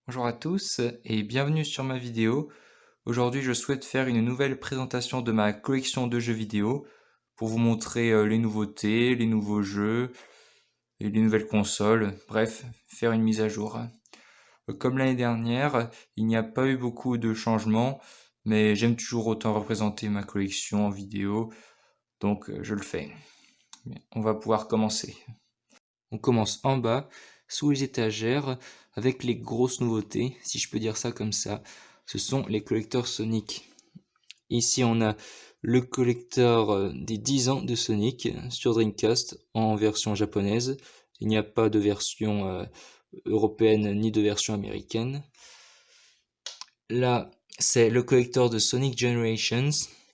Bonjour à tous et bienvenue sur ma vidéo. Aujourd'hui, je souhaite faire une nouvelle présentation de ma collection de jeux vidéo pour vous montrer les nouveautés, les nouveaux jeux et les nouvelles consoles. Bref, faire une mise à jour. Comme l'année dernière, il n'y a pas eu beaucoup de changements, mais j'aime toujours autant représenter ma collection en vidéo, donc je le fais. On va pouvoir commencer. On commence en bas, sous les étagères, avec les grosses nouveautés, si je peux dire ça comme ça. Ce sont les collecteurs Sonic. Ici, on a le collecteur des 10 ans de Sonic sur Dreamcast en version japonaise. Il n'y a pas de version européenne ni de version américaine. Là, c'est le collecteur de Sonic Generations.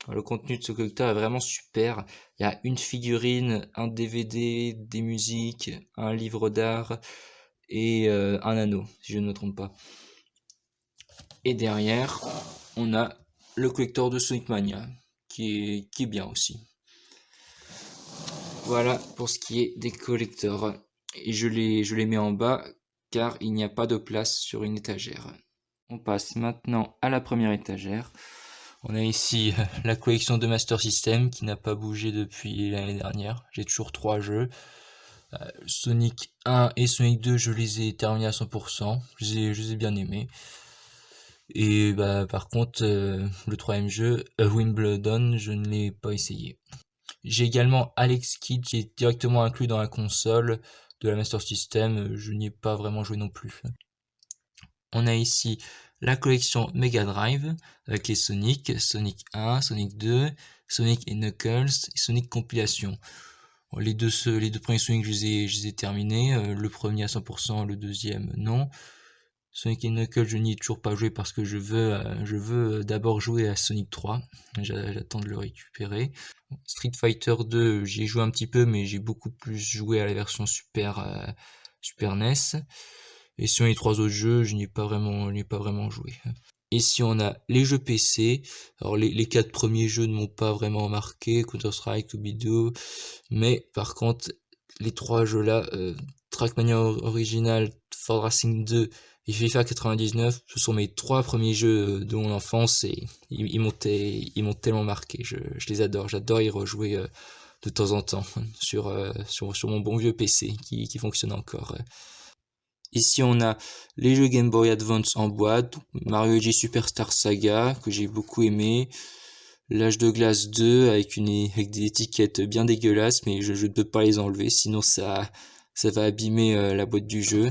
Le contenu de ce collecteur est vraiment super. Il y a une figurine, un DVD, des musiques, un livre d'art et un anneau, si je ne me trompe pas. Et derrière, on a le collecteur de Sonic Mania, qui est bien aussi. Voilà pour ce qui est des collecteurs. Et je les mets en bas car il n'y a pas de place sur une étagère. On passe maintenant à la première étagère. On a ici la collection de Master System qui n'a pas bougé depuis l'année dernière. J'ai toujours 3 jeux. Sonic 1 et Sonic 2, je les ai terminés à 100%. Je les ai bien aimés. Et par contre, le troisième jeu, Wimbledon, je ne l'ai pas essayé. J'ai également Alex Kidd qui est directement inclus dans la console de la Master System. Je n'y ai pas vraiment joué non plus. On a ici la collection Mega Drive avec les Sonic, Sonic 1, Sonic 2, Sonic et Knuckles et Sonic Compilation. Les deux premiers Sonic, je les ai terminés. Le premier à 100%, le deuxième non. Sonic et Knuckles, je n'y ai toujours pas joué parce que je veux d'abord jouer à Sonic 3. J'attends de le récupérer. Street Fighter 2, j'y ai joué un petit peu, mais j'ai beaucoup plus joué à la version Super NES. Et sur les 3 autres jeux, je n'y ai pas vraiment joué. Ici, on a les jeux PC. Alors, les 4 premiers jeux ne m'ont pas vraiment marqué, Counter-Strike, Scooby-Doo. Mais par contre, les 3 jeux-là, Trackmania Original, Ford Racing 2 et FIFA 99, ce sont mes 3 premiers jeux de mon enfance et ils m'ont tellement marqué. Je les adore. J'adore y rejouer de temps en temps sur mon bon vieux PC qui fonctionne encore. Ici, on a les jeux Game Boy Advance en boîte, Mario G Superstar Saga, que j'ai beaucoup aimé, l'Âge de glace 2, avec des étiquettes bien dégueulasses, mais je ne peux pas les enlever, sinon ça va abîmer la boîte du jeu.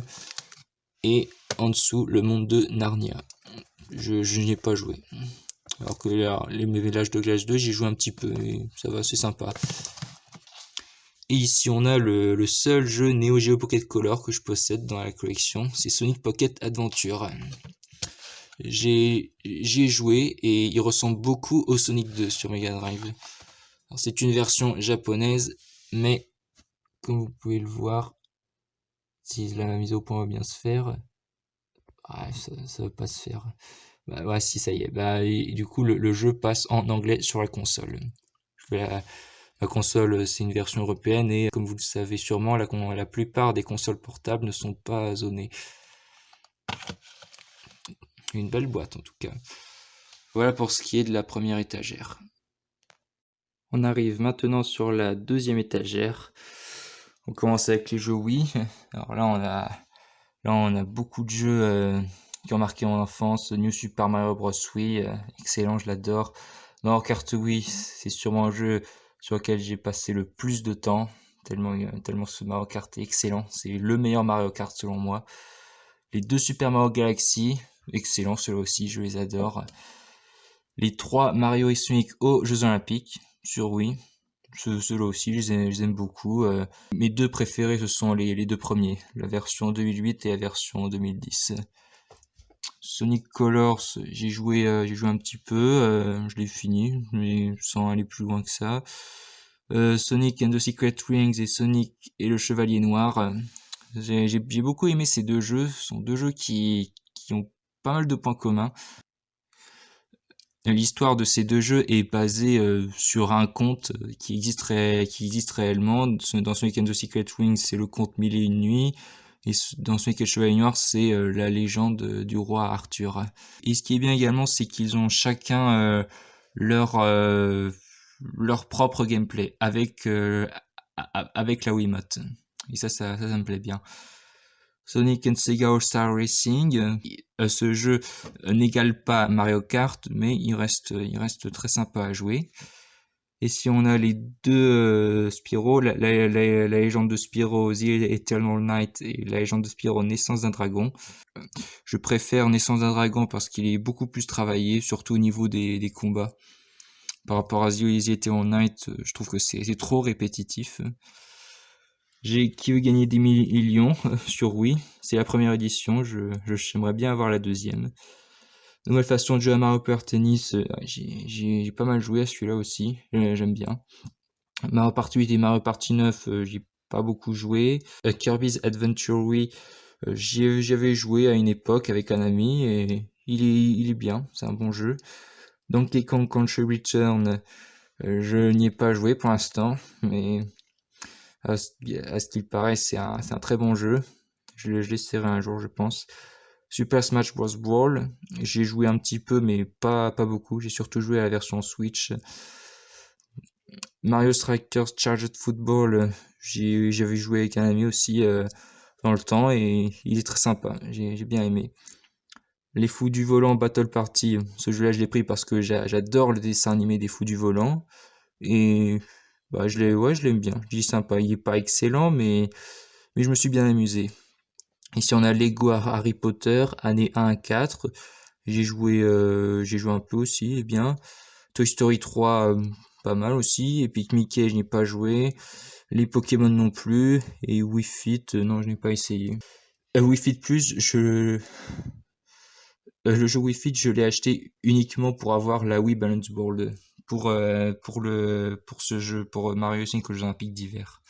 Et en dessous, le monde de Narnia. Je n'y ai pas joué. Alors que l'Âge de glace 2, j'y joue un petit peu, et ça va, c'est sympa. Et ici on a le seul jeu Neo Geo Pocket Color que je possède dans la collection, c'est Sonic Pocket Adventure. J'y ai joué et il ressemble beaucoup au Sonic 2 sur Mega Drive. C'est une version japonaise, mais comme vous pouvez le voir, si la mise au point va bien se faire, ça va pas se faire. Ouais, si ça y est. Et du coup le jeu passe en anglais sur la console. Je vais la console, c'est une version européenne et comme vous le savez sûrement, la plupart des consoles portables ne sont pas zonées. Une belle boîte en tout cas. Voilà pour ce qui est de la première étagère. On arrive maintenant sur la deuxième étagère. On commence avec les jeux Wii. Alors là on a beaucoup de jeux qui ont marqué mon enfance. New Super Mario Bros. Wii, excellent, je l'adore. Mario Kart Wii, c'est sûrement un jeu sur lequel j'ai passé le plus de temps, tellement ce Mario Kart est excellent. C'est le meilleur Mario Kart selon moi. Les 2 Super Mario Galaxy, excellent, ceux-là aussi, je les adore. Les 3 Mario et Sonic aux Jeux Olympiques sur Wii. Ceux-là aussi, je les aime beaucoup. Mes 2 préférés, ce sont les 2 premiers, la version 2008 et la version 2010. Sonic Colors, j'ai joué un petit peu, je l'ai fini, mais sans aller plus loin que ça. Sonic and the Secret Rings et Sonic et le Chevalier Noir, j'ai beaucoup aimé ces 2 jeux. Ce sont 2 jeux qui ont pas mal de points communs. L'histoire de ces 2 jeux est basée sur un conte qui existe réellement. Dans Sonic and the Secret Rings, c'est le conte Mille et une nuits. Et dans Sonic et le Chevalier Noir, c'est la légende du roi Arthur. Et ce qui est bien également, c'est qu'ils ont chacun leur leur propre gameplay avec la Wiimote. Et ça me plaît bien. Sonic and Sega All-Star Racing, ce jeu n'égale pas Mario Kart, mais il reste très sympa à jouer. Et si on a les deux Spyro, la légende de Spyro, The Eternal Night, et la légende de Spyro, Naissance d'un Dragon, je préfère Naissance d'un Dragon parce qu'il est beaucoup plus travaillé, surtout au niveau des combats. Par rapport à The Eternal Night, je trouve que c'est trop répétitif. J'ai Qui veut gagner des millions sur Wii, c'est la première édition, j'aimerais bien avoir la deuxième. Nouvelle façon de jouer à Mario Kart Tennis, j'ai pas mal joué à celui-là aussi, j'aime bien. Mario Party 8 et Mario Party 9, j'ai pas beaucoup joué. Kirby's Adventure Wii, j'y avais joué à une époque avec un ami et il est bien, c'est un bon jeu. Donkey Kong Country Return, je n'y ai pas joué pour l'instant, mais à ce qu'il paraît, c'est un très bon jeu. Je l'essaierai un jour, je pense. Super Smash Bros. Brawl, j'ai joué un petit peu, mais pas beaucoup. J'ai surtout joué à la version Switch. Mario Strikers Charged Football, j'avais joué avec un ami aussi dans le temps et il est très sympa. J'ai bien aimé. Les Fous du Volant Battle Party, ce jeu-là je l'ai pris parce que j'adore le dessin animé des Fous du Volant et bah je l'aime bien. Je dis sympa, il est pas excellent mais je me suis bien amusé. Ici on a Lego Harry Potter années 1 à 4. J'ai joué un peu aussi, et bien. Toy Story 3 pas mal aussi. Epic Mickey je n'ai pas joué. Les Pokémon non plus. Et Wii Fit non je n'ai pas essayé. Wii Fit Plus le jeu Wii Fit je l'ai acheté uniquement pour avoir la Wii Balance Board pour ce jeu pour Mario 5 aux Jeux Olympiques d'hiver.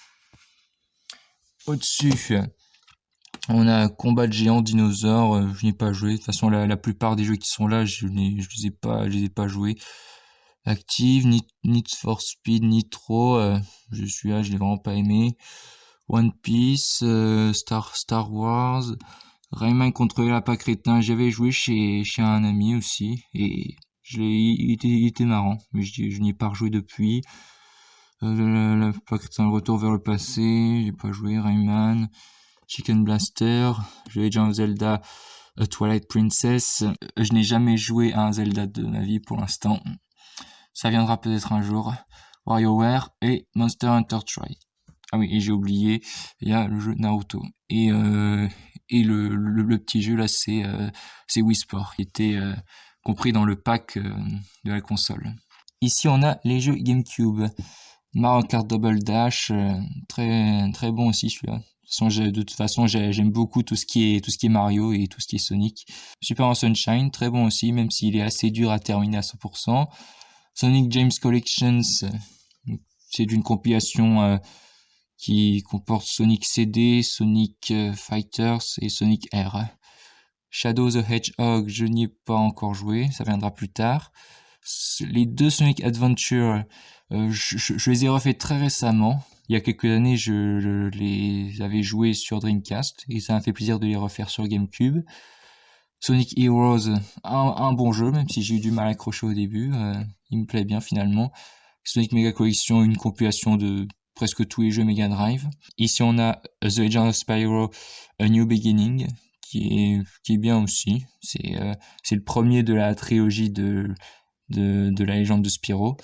Au-dessus on a Combat de géants dinosaures, je n'ai pas joué. De toute façon, la plupart des jeux qui sont là, je les ai pas joués. Active, Need for Speed, Nitro, je l'ai vraiment pas aimé. One Piece, Star Wars, Rayman contre les lapins crétins, j'avais joué chez un ami aussi, et il était marrant, mais je n'y ai pas rejoué depuis. Le lapin crétin, le retour vers le passé, j'ai pas joué. Rayman, Chicken Blaster, je Legend of Zelda, Twilight Princess. Je n'ai jamais joué à un Zelda de ma vie pour l'instant. Ça viendra peut-être un jour. WarioWare et Monster Hunter Tri. Ah oui, et j'ai oublié, il y a le jeu Naruto. Et le petit jeu là, c'est Wii Sport, qui était compris dans le pack de la console. Ici, on a les jeux GameCube. Mario Kart Double Dash, très très bon aussi celui-là. De toute façon, j'aime beaucoup tout ce qui est Mario et tout ce qui est Sonic. Super Mario Sunshine, très bon aussi, même s'il est assez dur à terminer à 100%. Sonic James Collections, c'est d'une compilation qui comporte Sonic CD, Sonic Fighters et Sonic R. Shadow the Hedgehog, je n'y ai pas encore joué, ça viendra plus tard. Les deux Sonic Adventure, je les ai refaits très récemment. Il y a quelques années, je les avais joués sur Dreamcast et ça m'a fait plaisir de les refaire sur GameCube. Sonic Heroes, un bon jeu, même si j'ai eu du mal à accrocher au début. Il me plaît bien finalement. Sonic Mega Collection, une compilation de presque tous les jeux Mega Drive. Ici on a The Legend of Spyro, A New Beginning, qui est bien aussi. C'est le premier de la trilogie de la légende de Spyro.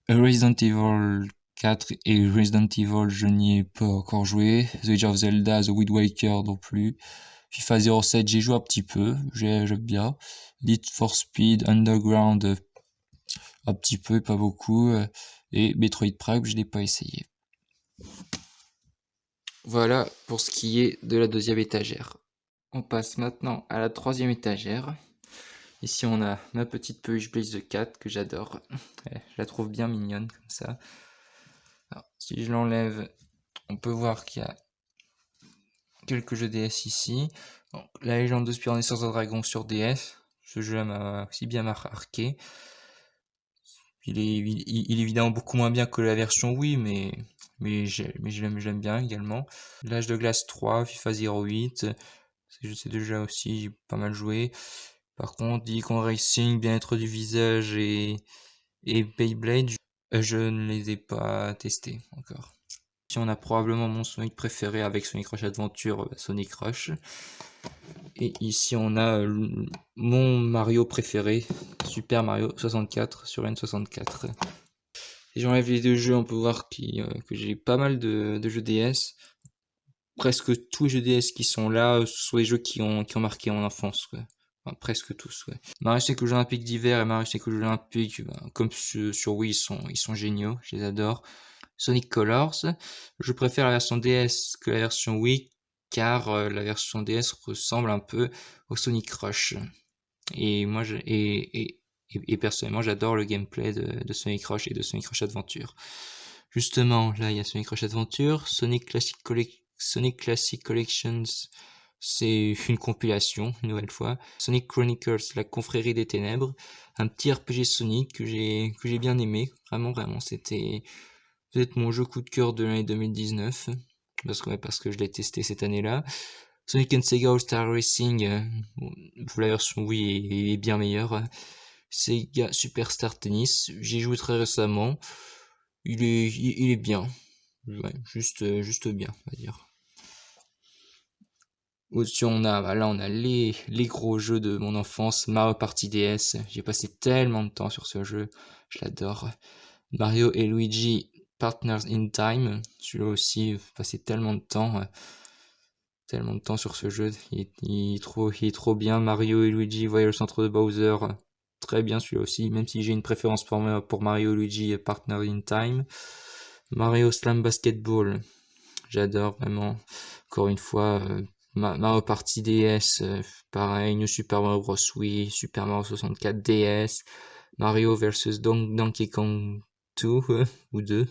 Resident Evil 4 et Resident Evil, je n'y ai pas encore joué. The Legend of Zelda, The Wind Waker non plus. FIFA 07, j'ai joué un petit peu, j'aime bien. Need for Speed, Underground, un petit peu, pas beaucoup. Et Metroid Prime, je n'ai pas essayé. Voilà pour ce qui est de la deuxième étagère. On passe maintenant à la troisième étagère. Ici, on a ma petite peluche Blaze the Cat que j'adore. Je la trouve bien mignonne comme ça. Alors, si je l'enlève, on peut voir qu'il y a quelques jeux DS ici. Donc, la légende de Spyro Naissance d'un Dragon sur DS. Ce jeu m'a aussi bien marqué. il est évidemment beaucoup moins bien que la version Wii, mais je l'aime bien également. L'Âge de glace 3, FIFA 08, ces deux jeux aussi, j'ai pas mal joué. Par contre, Icon Racing, Bien-être du visage et Beyblade, je ne les ai pas testés encore. Si on a probablement mon Sonic préféré avec Sonic Rush Adventure, Sonic Rush. Et ici on a mon Mario préféré, Super Mario 64 sur N64. Si j'enlève les deux jeux, on peut voir que j'ai pas mal de jeux DS. Presque tous les jeux DS qui sont là, ce sont les jeux qui ont marqué mon enfance, quoi. Enfin, presque tous, ouais. Mario Sonic aux Jeux Olympiques d'hiver et Mario Sonic aux Jeux Olympiques, comme sur Wii, ils sont géniaux, je les adore. Sonic Colors, je préfère la version DS que la version Wii, car la version DS ressemble un peu au Sonic Rush. Et moi, et personnellement, j'adore le gameplay de Sonic Rush et de Sonic Rush Adventure. Justement, là, il y a Sonic Rush Adventure, Sonic Classic Collections, c'est une compilation, une nouvelle fois. Sonic Chronicles, la confrérie des ténèbres, un petit RPG Sonic que j'ai bien aimé, vraiment, c'était peut-être mon jeu coup de cœur de l'année 2019, parce que je l'ai testé cette année-là. Sonic and Sega All-Star Racing, la version Wii est bien meilleure. Sega Superstar Tennis, j'y ai joué très récemment. Il est bien. Ouais, juste bien, on va dire. Au-dessus, on a les gros jeux de mon enfance. Mario Party DS. J'ai passé tellement de temps sur ce jeu. Je l'adore. Mario et Luigi Partners in Time. Celui-là aussi, j'ai passé tellement de temps sur ce jeu. Il est trop bien. Mario et Luigi voyagent au centre de Bowser. Très bien celui-là aussi, même si j'ai une préférence pour Mario et Luigi Partners in Time. Mario Slam Basketball. J'adore vraiment. Encore une fois, Mario Party DS, pareil. New Super Mario Bros. Wii, Super Mario 64 DS. Mario vs Donkey Kong 2 ou 2.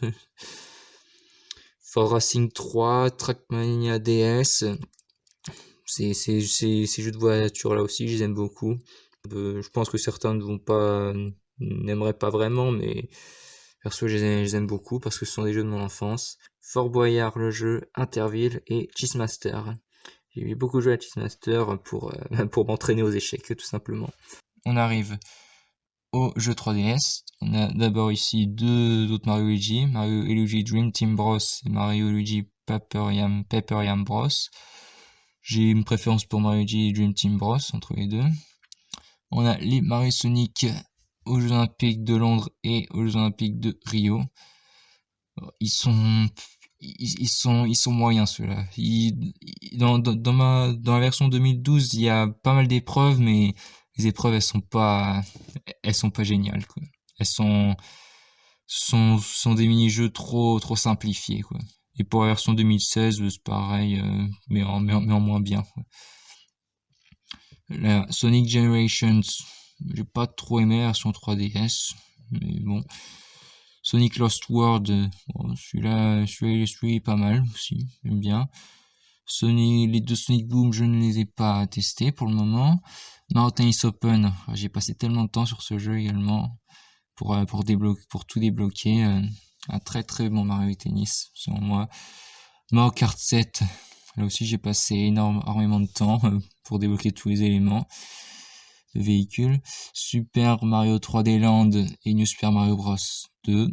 For Racing 3, Trackmania DS. Ces jeux de voiture là aussi, je les aime beaucoup. Je pense que certains n'aimeraient pas vraiment, mais perso, je les aime beaucoup parce que ce sont des jeux de mon enfance. Fort Boyard, le jeu, Interville et Cheesemaster. J'ai eu beaucoup joué à Cheesemaster pour m'entraîner aux échecs, tout simplement. On arrive au jeu 3DS. On a d'abord ici deux autres Mario Luigi. Mario et Luigi Dream Team Bros et Mario et Luigi Paper Yam Bros. J'ai une préférence pour Mario Luigi et Dream Team Bros entre les deux. On a les Mario Sonic aux Jeux Olympiques de Londres et aux Jeux Olympiques de Rio. Ils sont moyens ceux-là. Dans la version 2012, il y a pas mal d'épreuves, mais les épreuves elles sont pas géniales, quoi. Elles sont des mini-jeux trop simplifiés, quoi. Et pour la version 2016, c'est pareil, mais en moins bien, quoi. La Sonic Generations, j'ai pas trop aimé la version 3DS, mais bon. Sonic Lost World, bon, celui-là est pas mal aussi, j'aime bien. Les deux Sonic Boom, je ne les ai pas testés pour le moment. Mario Tennis Open, j'ai passé tellement de temps sur ce jeu également pour tout débloquer. Un très très bon Mario Tennis, selon moi. Mario Kart 7, là aussi j'ai passé énormément de temps pour débloquer tous les éléments de véhicule. Super Mario 3D Land et New Super Mario Bros 2.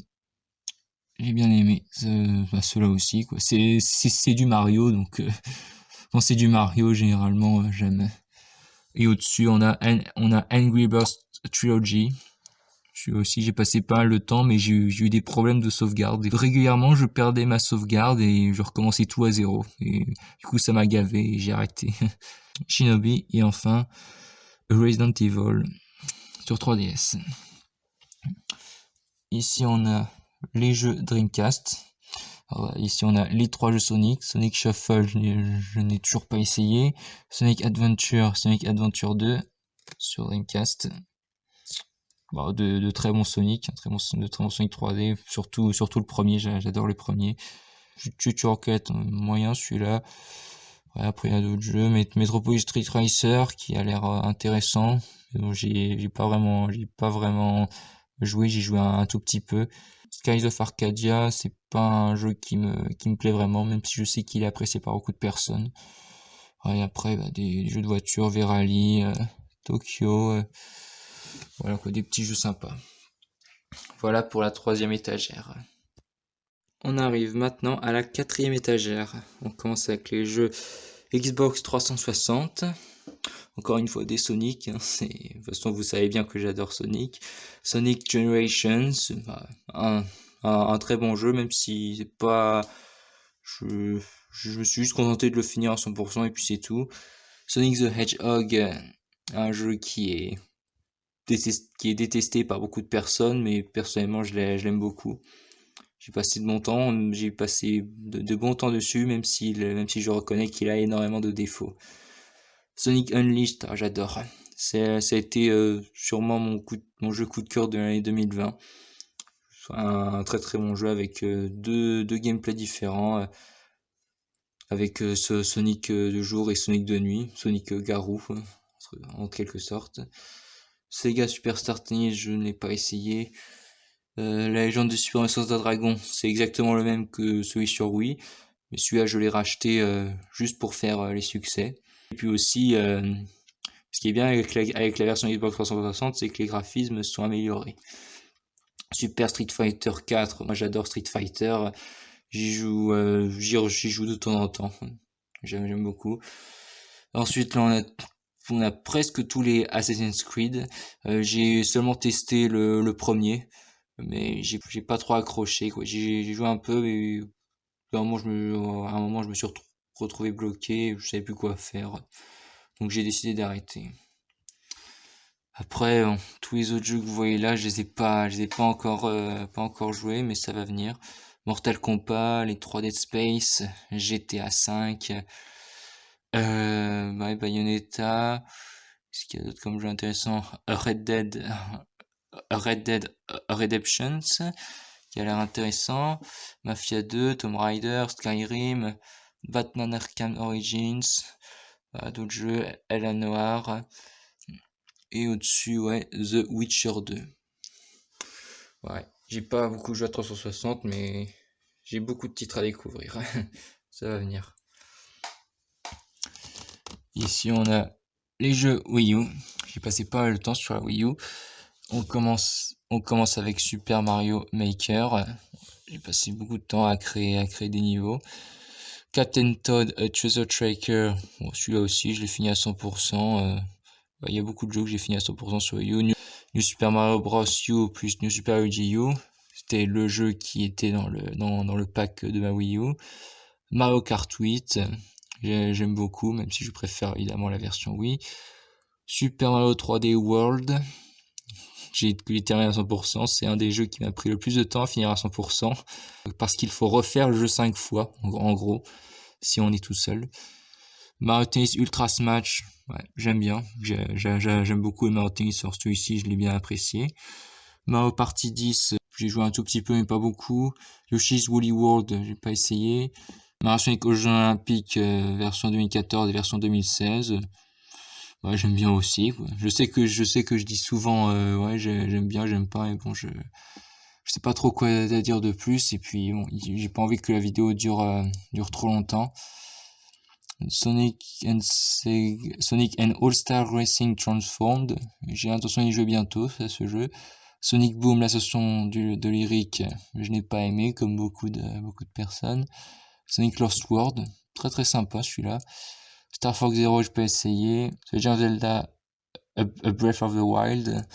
J'ai bien aimé ceux-là aussi, quoi. C'est du Mario, donc quand c'est du Mario, généralement, j'aime. Et au-dessus, on a Angry Birds Trilogy. J'ai passé pas mal de temps, mais j'ai eu des problèmes de sauvegarde. Et régulièrement, je perdais ma sauvegarde et je recommençais tout à zéro. Et du coup, ça m'a gavé et j'ai arrêté. Shinobi et enfin Resident Evil sur 3DS. Ici, on a les jeux Dreamcast. Alors, ici, on a les trois jeux Sonic. Sonic Shuffle, je n'ai toujours pas essayé. Sonic Adventure 2 sur Dreamcast. Bon, de très bons Sonic, de très bons Sonic 3D, surtout le premier, j'adore le premier. Chuchu Rocket, moyen celui-là. Ouais, après il y a d'autres jeux, Metropolis Street Racer qui a l'air intéressant. Mais bon, j'ai pas vraiment joué, j'y joué un tout petit peu. Skies of Arcadia, c'est pas un jeu qui me plaît vraiment, même si je sais qu'il est apprécié par beaucoup de personnes. Et après, des jeux de voiture, Verali, Tokyo, voilà quoi, des petits jeux sympas. Voilà pour la 3e étagère. On arrive maintenant à la 4e étagère. On commence avec les jeux Xbox 360. Encore une fois des Sonic. De toute façon, vous savez bien que j'adore Sonic. Sonic Generations, un très bon jeu, même si c'est pas... Je me suis juste contenté de le finir à 100% et puis c'est tout. Sonic the Hedgehog, un jeu qui est détesté par beaucoup de personnes, mais personnellement je l'aime beaucoup. J'ai passé de bon temps, j'ai passé de bon temps dessus, même si je reconnais qu'il a énormément de défauts. Sonic Unleashed, j'adore. Ça a été sûrement mon jeu coup de cœur de l'année 2020. Un très très bon jeu avec deux gameplays différents, avec ce Sonic de jour et Sonic de nuit, Sonic Garou en quelque sorte. Sega Superstar Tennis, je n'ai pas essayé. La légende de Super Mario Bros. Dragon, c'est exactement le même que celui sur Wii, mais celui-là je l'ai racheté juste pour faire les succès. Et puis aussi, ce qui est bien avec la version Xbox 360, c'est que les graphismes sont améliorés. Super Street Fighter 4, moi j'adore Street Fighter, j'y joue de temps en temps, j'aime beaucoup. Ensuite là on a presque tous les Assassin's Creed. J'ai seulement testé le premier, mais j'ai pas trop accroché quoi. J'ai joué un peu, mais à un moment je me suis retrouvé bloqué, je savais plus quoi faire, donc j'ai décidé d'arrêter. Après, tous les autres jeux que vous voyez là, je les ai pas encore joués, mais ça va venir. Mortal Kombat, les 3 Dead Space, GTA 5, Bayonetta, ce qu'il y a d'autre comme jeu intéressant? Red Dead Redemptions, qui a l'air intéressant. Mafia 2, Tomb Raider, Skyrim, Batman Arkham Origins, d'autres jeux, Ella Noir. Et au-dessus, ouais, The Witcher 2. Ouais, j'ai pas beaucoup joué à 360, mais j'ai beaucoup de titres à découvrir. Ça va venir. Ici, on a les jeux Wii U. J'ai passé pas mal de temps sur la Wii U. On commence avec Super Mario Maker. J'ai passé beaucoup de temps à créer des niveaux. Captain Toad Treasure Tracker. Bon, celui-là aussi, je l'ai fini à 100%. Il y a beaucoup de jeux que j'ai fini à 100% sur Wii U. New Super Mario Bros. U plus New Super Luigi U. C'était le jeu qui était dans le pack de ma Wii U. Mario Kart 8. J'aime beaucoup, même si je préfère évidemment la version Wii. Super Mario 3D World. J'ai terminé à 100%. C'est un des jeux qui m'a pris le plus de temps à finir à 100%. Parce qu'il faut refaire le jeu 5 fois, en gros, si on est tout seul. Mario Tennis Ultra Smash, ouais, j'aime bien. J'aime beaucoup le Mario Tennis, sur celui-ci, je l'ai bien apprécié. Mario Party 10, j'ai joué un tout petit peu, mais pas beaucoup. Yoshi's Woolly World, j'ai pas essayé. Mario Sonic aux Jeux Olympiques, version 2014 et version 2016. Ouais, j'aime bien aussi, quoi. Je sais que je dis souvent, ouais, j'aime bien, j'aime pas, mais bon, je sais pas trop quoi à dire de plus. Et puis, bon, j'ai pas envie que la vidéo dure trop longtemps. Sonic and All-Star Racing Transformed. J'ai l'intention d'y jouer bientôt, à ce jeu. Sonic Boom, l'association de lyrique, je n'ai pas aimé, comme beaucoup de personnes. Sonic Lost World, très très sympa celui-là. Star Fox Zero, je peux essayer. Legend of Zelda, A Breath of the Wild,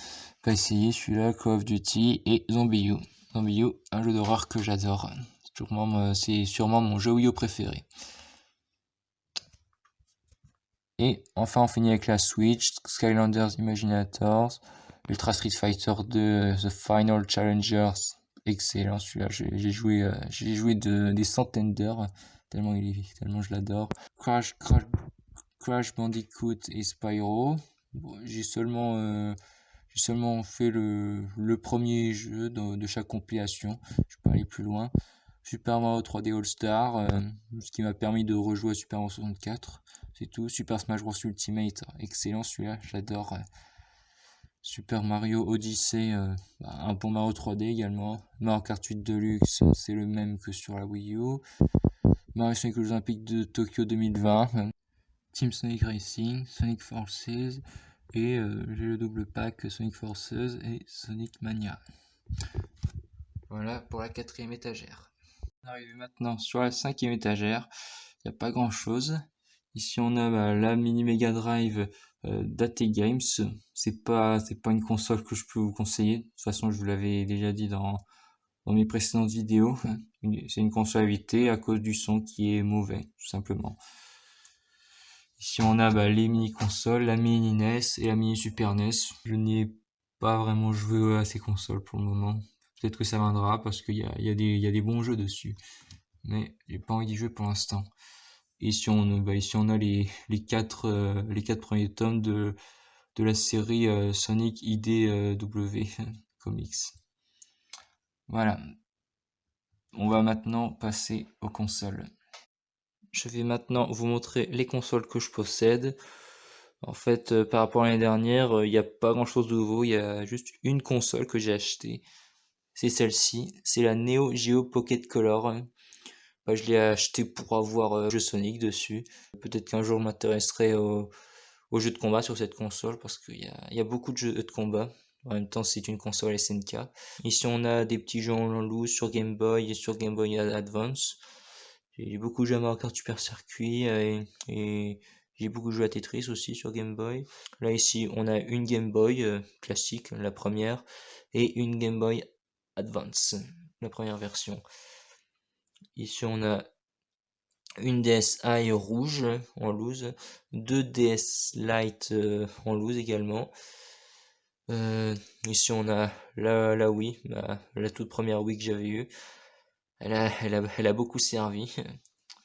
pas essayé celui-là. Call of Duty et Zombie U. Zombie U, un jeu d'horreur que j'adore. C'est sûrement mon jeu Wii U préféré. Et enfin, on finit avec la Switch, Skylanders Imaginators, Ultra Street Fighter 2, The Final Challengers, excellent celui-là, j'ai joué des centaines d'heures, tellement je l'adore. Crash Bandicoot et Spyro, bon, j'ai seulement fait le premier jeu de chaque compilation, je peux aller plus loin. Super Mario 3D All-Star, ce qui m'a permis de rejouer à Super Mario 64. C'est tout. Super Smash Bros Ultimate, excellent celui-là, j'adore. Super Mario Odyssey, un bon Mario 3D également. Mario Kart 8 Deluxe, c'est le même que sur la Wii U. Mario Sonic aux Olympiques de Tokyo 2020. Team Sonic Racing, Sonic Forces et j'ai le double pack Sonic Forces et Sonic Mania. Voilà pour la 4e étagère. On arrive maintenant sur la 5e étagère. Il n'y a pas grand chose. Ici on a la mini Mega Drive d'AT Games. C'est pas une console que je peux vous conseiller. De toute façon je vous l'avais déjà dit dans mes précédentes vidéos. C'est une console à éviter à cause du son qui est mauvais, tout simplement. Ici on a les mini consoles, la mini NES et la mini Super NES. Je n'y ai pas vraiment joué à ces consoles pour le moment. Peut-être que ça viendra parce qu'il y a des bons jeux dessus. Mais j'ai pas envie d'y jouer pour l'instant. Ici on a les 4 premiers tomes de la série Sonic IDW Comics. Voilà. On va maintenant passer aux consoles. Je vais maintenant vous montrer les consoles que je possède. En fait, par rapport à l'année dernière, il n'y a pas grand chose de nouveau. Il y a juste une console que j'ai achetée. C'est celle-ci. C'est la Neo Geo Pocket Color. Je l'ai acheté pour avoir jeu Sonic dessus. Peut-être qu'un jour je m'intéresserai aux jeux de combat sur cette console parce qu'il y a beaucoup de jeux de combat. En même temps, c'est une console SNK. Ici, on a des petits jeux en loose sur Game Boy et sur Game Boy Advance. J'ai beaucoup joué à Mario Kart Super Circuit et j'ai beaucoup joué à Tetris aussi sur Game Boy. Là, ici, on a une Game Boy classique, la première, et une Game Boy Advance, la première version. Ici, on a une DSi rouge en loose, deux DS Lite en loose également. Ici on a la Wii, la toute première Wii que j'avais eue. Elle a beaucoup servi,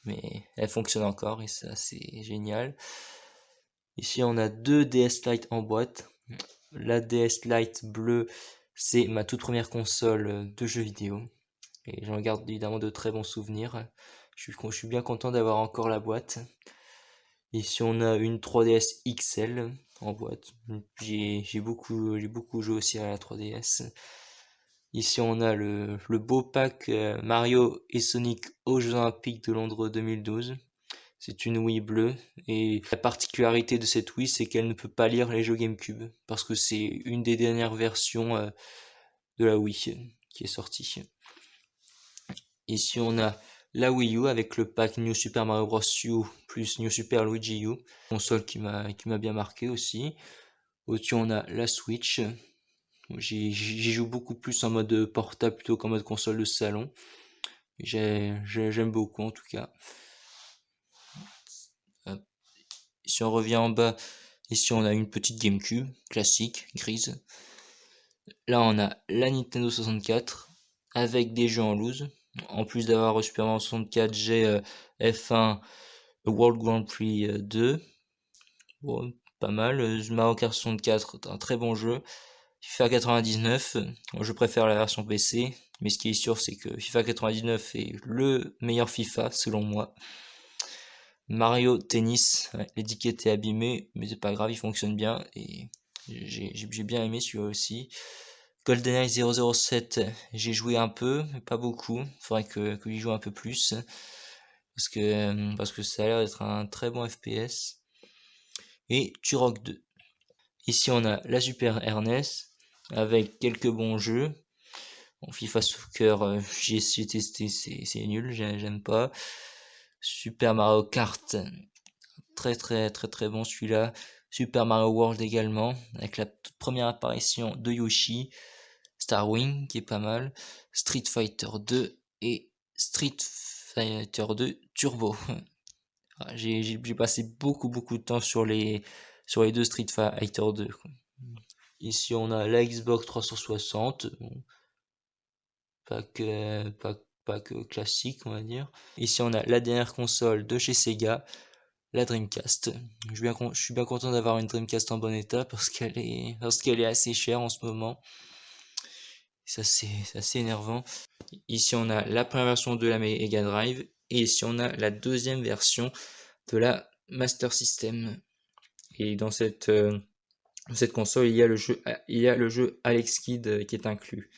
mais elle fonctionne encore et ça c'est génial. Ici on a deux DS Lite en boîte. La DS Lite bleue, c'est ma toute première console de jeux vidéo. Et j'en garde évidemment de très bons souvenirs. Je suis bien content d'avoir encore la boîte. Ici on a une 3DS XL en boîte. J'ai beaucoup joué aussi à la 3DS. Ici on a le beau pack Mario et Sonic aux Jeux Olympiques de Londres 2012. C'est une Wii bleue et la particularité de cette Wii c'est qu'elle ne peut pas lire les jeux GameCube parce que c'est une des dernières versions de la Wii qui est sortie. Ici on a la Wii U avec le pack New Super Mario Bros. U plus New Super Luigi U, console qui m'a bien marqué aussi. Au-dessus on a la Switch. J'y joue beaucoup plus en mode portable plutôt qu'en mode console de salon. J'aime beaucoup en tout cas. Si on revient en bas, ici on a une petite GameCube classique, grise. Là on a la Nintendo 64 avec des jeux en loose. En plus d'avoir Super Mario 64, j'ai F1 World Grand Prix 2. Bon, pas mal. Mario Kart 64, un très bon jeu. FIFA 99, je préfère la version PC, mais ce qui est sûr, c'est que FIFA 99 est le meilleur FIFA, selon moi. Mario Tennis, ouais, l'étiquette est abîmée, mais c'est pas grave, il fonctionne bien, et j'ai bien aimé celui-là aussi. GoldenEye 007, j'ai joué un peu, mais pas beaucoup. Faudrait que j'y joue un peu plus, parce que ça a l'air d'être un très bon FPS. Et Turok 2. Ici, on a la Super NES, avec quelques bons jeux. Bon, FIFA Soccer, j'ai essayé de tester, c'est nul, j'aime pas. Super Mario Kart, très bon celui-là. Super Mario World également, avec la toute première apparition de Yoshi. Starwing qui est pas mal. Street Fighter 2 et Street Fighter 2 Turbo. J'ai passé beaucoup de temps sur les deux Street Fighter 2. Ici on a la Xbox 360, pas que classique on va dire. Ici on a la dernière console de chez Sega, la Dreamcast. Je suis bien content d'avoir une Dreamcast en bon état parce qu'elle est assez chère en ce moment. Ça c'est assez énervant. Ici on a la première version de la Mega Drive et ici on a la deuxième version de la Master System. Et dans cette Dans cette console, il y a le jeu Alex Kidd qui est inclus.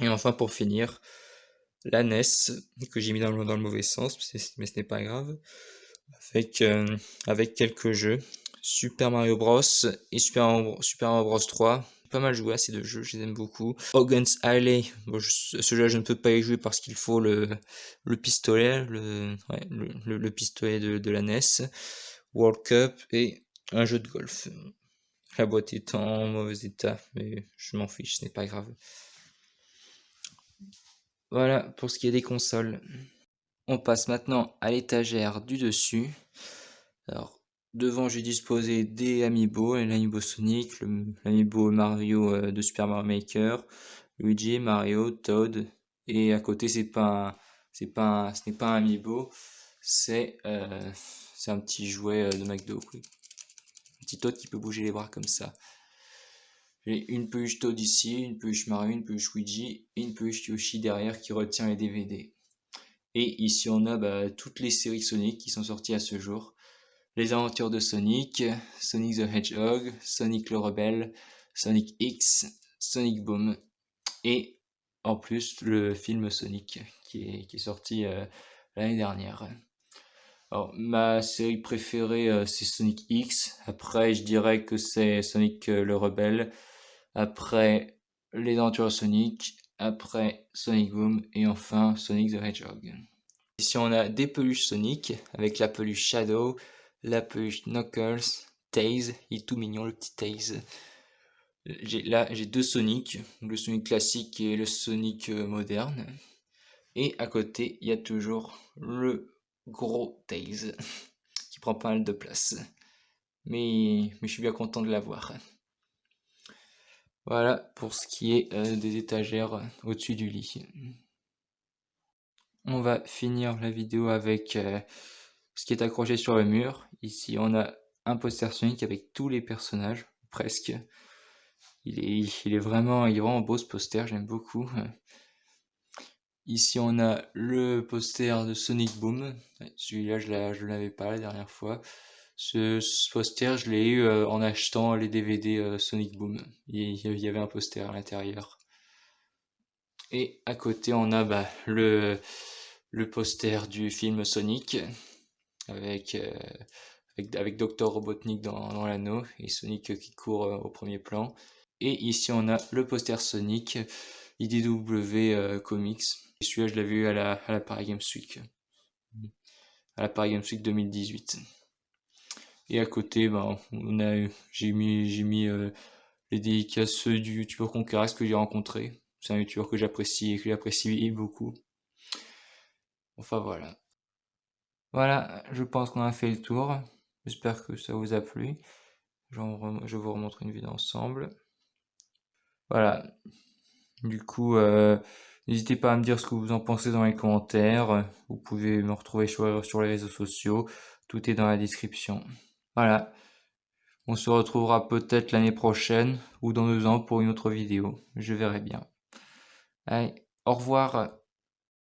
Et enfin, pour finir, la NES, que j'ai mis dans le mauvais sens, mais ce n'est pas grave, avec quelques jeux. Super Mario Bros. Et Super Mario Bros 3. Pas mal joué à ces deux jeux, je les aime beaucoup. Hogan's Alley, bon, ce jeu-là je ne peux pas y jouer parce qu'il faut le pistolet, le pistolet de la NES. World Cup et un jeu de golf. La boîte est en mauvais état, mais je m'en fiche, ce n'est pas grave. Voilà pour ce qui est des consoles. On passe maintenant à l'étagère du dessus. Alors, devant, j'ai disposé des Amiibo, l'Amiibo Sonic, l'Amiibo Mario de Super Mario Maker, Luigi, Mario, Toad, et à côté, ce n'est pas un Amiibo, c'est un petit jouet de McDo, quoi. Un petit Toad qui peut bouger les bras comme ça. J'ai une peluche Toad ici, une peluche Mario, une peluche Luigi et une peluche Yoshi derrière qui retient les DVD. Et ici, on a toutes les séries Sonic qui sont sorties à ce jour. Les aventures de Sonic, Sonic the Hedgehog, Sonic le Rebelle, Sonic X, Sonic Boom et en plus le film Sonic qui est sorti l'année dernière. Alors, ma série préférée c'est Sonic X, après je dirais que c'est Sonic le Rebelle, après les aventures de Sonic, après Sonic Boom et enfin Sonic the Hedgehog. Ici on a des peluches Sonic avec la peluche Shadow, la peluche Knuckles, Tails, il est tout mignon le petit Tails. J'ai deux Sonic, le Sonic classique et le Sonic moderne. Et à côté, il y a toujours le gros Tails qui prend pas mal de place. Mais je suis bien content de l'avoir. Voilà pour ce qui est des étagères au-dessus du lit. On va finir la vidéo avec ce qui est accroché sur le mur. Ici, on a un poster Sonic avec tous les personnages, presque. Il est vraiment beau ce poster, j'aime beaucoup. Ici, on a le poster de Sonic Boom. Celui-là, je l'avais pas la dernière fois. Ce poster, je l'ai eu en achetant les DVD Sonic Boom. Il y avait un poster à l'intérieur. Et à côté, on a le poster du film Sonic avec Dr Robotnik dans l'anneau et Sonic qui court au premier plan. Et ici on a le poster Sonic IDW Comics. Et celui-là je l'avais eu à la Paris Games Week. À la Paris Games Week 2018. Et à côté, j'ai mis les dédicaces du youtubeur Conqueras que j'ai rencontré. C'est un youtubeur que j'apprécie et que j'apprécie beaucoup. Enfin voilà. Voilà, je pense qu'on a fait le tour. J'espère que ça vous a plu. Je vous remontre une vidéo ensemble. Voilà. Du coup, n'hésitez pas à me dire ce que vous en pensez dans les commentaires. Vous pouvez me retrouver sur les réseaux sociaux. Tout est dans la description. Voilà. On se retrouvera peut-être l'année prochaine ou dans 2 ans pour une autre vidéo. Je verrai bien. Allez, au revoir.